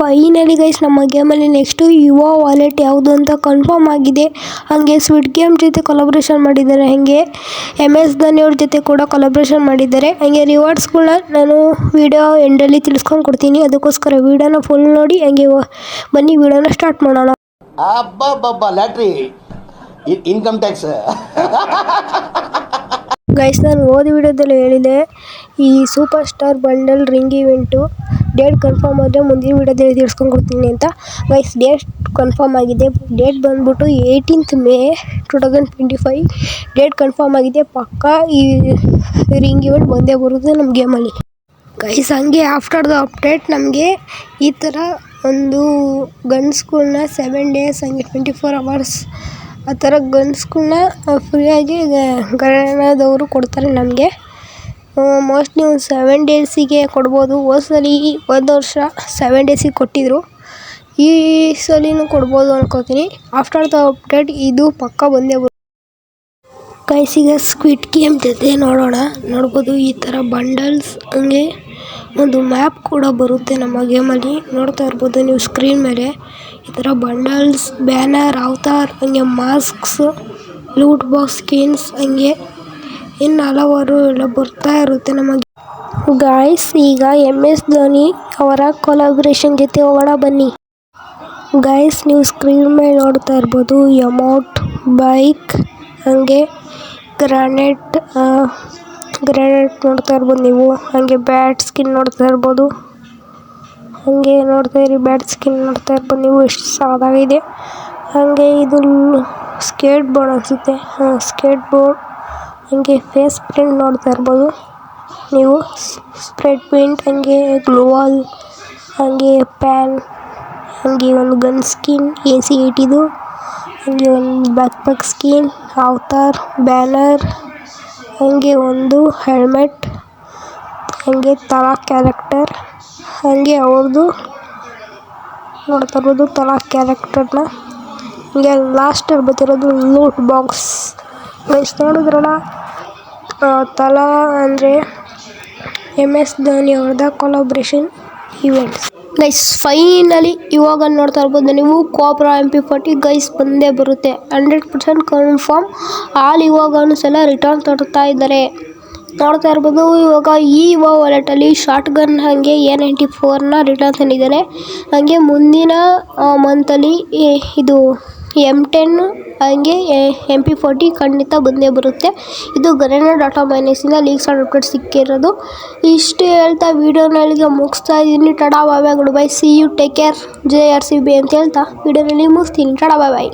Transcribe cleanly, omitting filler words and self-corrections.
Finally guys ನಮ್ಮ ಗೇಮಲ್ಲಿ next ಯುವ wallet ಯಾವುದು ಅಂತ ಕನ್ಫರ್ಮ್ ಆಗಿದೆ. ಹಾಗೆ ಸ್ವಿಟ್ ಗೇಮ್ ಜೊತೆ ಕೊಲಾಬ್ರೇಷನ್ ಮಾಡಿದ್ದಾರೆ, ಹಾಗೆ MS ಧೋನಿ ಅವ್ರ ಜೊತೆ ಕೂಡ ಕೊಲಾಬ್ರೇಷನ್ ಮಾಡಿದ್ದಾರೆ. ಹಾಗೆ ರಿವಾರ್ಡ್ಸ್ಗಳನ್ನ ನಾನು ವಿಡಿಯೋ ಎಂಡಲ್ಲಿ ತಿಳಿಸ್ಕೊಂಡು ಕೊಡ್ತೀನಿ, ಅದಕ್ಕೋಸ್ಕರ ವಿಡಿಯೋನ ಫುಲ್ ನೋಡಿ. ಹಾಗೆ ಬನ್ನಿ ವಿಡಿಯೋನ ಸ್ಟಾರ್ಟ್ ಮಾಡೋಣ. ಲ್ಯಾಟ್ರಿ ಇನ್ಕಮ್ ಟ್ಯಾಕ್ಸ್ ಗೈಸ್, ನಾನು ಓದಿ ವಿಡಿಯೋದಲ್ಲಿ ಹೇಳಿದೆ ಈ super star bundle ring event date confirm ಆದರೆ ಮುಂದಿನ ವಿಡಿಯೋದಲ್ಲಿ ತಿಳಿಸ್ಕೊಂಡು ಕೊಡ್ತೀನಿ ಅಂತ. ಗೈಸ್, ಡೇಟ್ ಕನ್ಫರ್ಮ್ ಆಗಿದೆ. ಡೇಟ್ ಬಂದ್ಬಿಟ್ಟು 18th May 2025 ಡೇಟ್ ಕನ್ಫರ್ಮ್ ಆಗಿದೆ. ಪಕ್ಕ ಈ ರಿಂಗ್ ಇವೆಂಟ್ ಬಂದೇ ಬರುತ್ತೆ ನಮ್ಮ ಗೇಮಲ್ಲಿ. ಗೈಸ್, ಹಂಗೆ ಆಫ್ಟರ್ ದ ಅಪ್ಡೇಟ್ ನಮಗೆ ಈ ಥರ ಒಂದು ಗನ್ಸ್ಗಳನ್ನ 7 days ಹಂಗೆ 24 hours ಆ ಥರ ಗನ್ಸ್ಗಳನ್ನ ಫ್ರೀಯಾಗಿ ಗರಣದವರು ಕೊಡ್ತಾರೆ ನಮಗೆ. ಮೋಸ್ಟ್ಲಿ ಒಂದು 7 days ಕೊಡ್ಬೋದು. ಒಂದು ವರ್ಷ 7 days ಕೊಟ್ಟಿದ್ರು, ಈ ಸಲಿನೂ ಕೊಡ್ಬೋದು ಅನ್ಕೋತೀನಿ. ಆಫ್ಟರ್ ದ ಅಪ್ಡೇಟ್ ಇದು ಪಕ್ಕ ಬಂದೇ ಬರುತ್ತೆ. ಗೈಸ್, ಈಗ ಸ್ಕ್ವಿಡ್ ಗೇಮ್ ಜೊತೆ ನೋಡ್ಬೋದು ಈ ಥರ ಬಂಡಲ್ಸ್, ಹಂಗೆ ಒಂದು ಮ್ಯಾಪ್ ಕೂಡ ಬರುತ್ತೆ ನಮ್ಮ ಗೇಮಲ್ಲಿ. ನೋಡ್ತಾ ಇರ್ಬೋದು ನೀವು ಸ್ಕ್ರೀನ್ ಮೇಲೆ ಈ ಥರ ಬಂಡಲ್ಸ್, ಬ್ಯಾನರ್, ಅವತಾರ್, ಹಂಗೆ ಮಾಸ್ಕ್ಸ್, ಲೂಟ್ ಬಾಕ್ಸ್ ಸ್ಕಿನ್ಸ್, ಹಂಗೆ ಇನ್ನು ಹಲವಾರು ಎಲ್ಲ ಬರ್ತಾ ಇರುತ್ತೆ ನಮಗೆ. ಗಾಯ್ಸ್, ಈಗ MS ಧೋನಿ ಅವರ ಕೊಲಾಬ್ರೇಷನ್ ಜೊತೆ ಹೋಗೋಣ ಬನ್ನಿ. ಗಾಯ್ಸ್, ನೀವು ಸ್ಕ್ರೀನ್ ಮೇಲೆ ನೋಡ್ತಾ ಇರ್ಬೋದು ಎಮೌಂಟ್, ಬೈಕ್, ಹಂಗೆ ಗ್ರಾನೇಟ್ ನೋಡ್ತಾ ಇರ್ಬೋದು ನೀವು. ಹಾಗೆ ಬ್ಯಾಟ್ ಸ್ಕಿನ್ ನೋಡ್ತಾ ಇರ್ಬೋದು, ಹಾಗೆ ನೋಡ್ತಾ ಇರಿ ಬ್ಯಾಟ್ ಸ್ಕಿನ್ ನೋಡ್ತಾ ಇರ್ಬೋದು ನೀವು, ಎಷ್ಟು ಸಾಕಾಗಿದೆ. ಹಾಗೆ ಇದು ಸ್ಕೇಟ್ ಬೋರ್ಡ್ ಅನಿಸುತ್ತೆ, ಸ್ಕೇಟ್ ಬೋರ್ಡ್. ಹಾಗೆ ಫೇಸ್ ಪ್ರಿಂಟ್ ನೋಡ್ತಾ ಇರ್ಬೋದು ನೀವು, ಸ್ಪ್ರೆಡ್ ಪ್ರಿಂಟ್, ಹಾಗೆ ಗ್ಲೋವಾಲ್, ಹಾಗೆ ಪ್ಯಾನ್, ಹಾಗೆ ಒಂದು ಗನ್ ಸ್ಕಿನ್ AC-8 ಹಾಗೆ ಒಂದು ಬ್ಯಾಕ್ ಸ್ಕಿನ್, ಅವತಾರ್, ಬ್ಯಾನರ್, ಹಾಗೆ ಒಂದು ಹೆಲ್ಮೆಟ್, ಹಾಗೆ ತಲಾ ಕ್ಯಾರೆಕ್ಟರ್, ಹಾಗೆ ಅವ್ರದ್ದು ನೋಡ್ತಾ ಇರ್ಬೋದು ತಲಾ ಕ್ಯಾರೆಕ್ಟರ್ನ. ಹಾಗೆ ಲಾಸ್ಟಲ್ಲಿ ಬರ್ತಿರೋದು ಲೂಟ್ ಬಾಕ್ಸ್. ಗೈಸ್, ನೋಡಿದ್ರಲ್ಲ, ತಲಾ ಅಂದರೆ MS ಧೋನಿ ಅವ್ರದ್ದು ಕೊಲಾಬ್ರೇಷನ್ ಇವೆಂಟ್ಸ್. ಗೈಸ್, ಫೈನಲಿ ಇವಾಗ ನೋಡ್ತಾ ಇರ್ಬೋದು ನೀವು ಕೋಬ್ರಾ MP40 ಗೈಸ್ ಬಂದೇ ಬರುತ್ತೆ, 100% ಕನ್ಫರ್ಮ್. ಇವಾಗ ಸಲ ರಿಟರ್ನ್ ತರ್ತಾ ಇದ್ದಾರೆ. ನೋಡ್ತಾ ಇರ್ಬೋದು ಇವಾಗ ಈ ಯುವ ವಾಲೆಟಲ್ಲಿ ಶಾರ್ಟ್ ಗನ್ ಹಾಗೆ A94ನ ರಿಟರ್ನ್ ತಂದಿದ್ದಾರೆ. ಹಾಗೆ ಮುಂದಿನ ಮಂತಲ್ಲಿ ಇದು M10 ಹಾಗೆ MP40 ಖಂಡಿತ ಬಂದೇ ಬರುತ್ತೆ. ಇದು ಗರೇನಾ ಡಾಟಾ ಮೈನಸಿಂದ ಲೀಕ್ಸ್ ಆ್ಯಂಡ್ ಅಪ್ಡೇಟ್ ಸಿಕ್ಕಿರೋದು. ಇಷ್ಟು ಹೇಳ್ತಾ ವಿಡಿಯೋನಲ್ಲಿಗೆ ಮುಗಿಸ್ತಾ ಇದ್ದೀನಿ. Tada bye bye, good bye, see you, take care, ಜೈ RCB ಅಂತ ಹೇಳ್ತಾ ವಿಡಿಯೋನಲ್ಲಿ ಮುಗಿಸ್ತೀನಿ. ಟಡಾ ಬಾಯ್ ಬಾಯ್.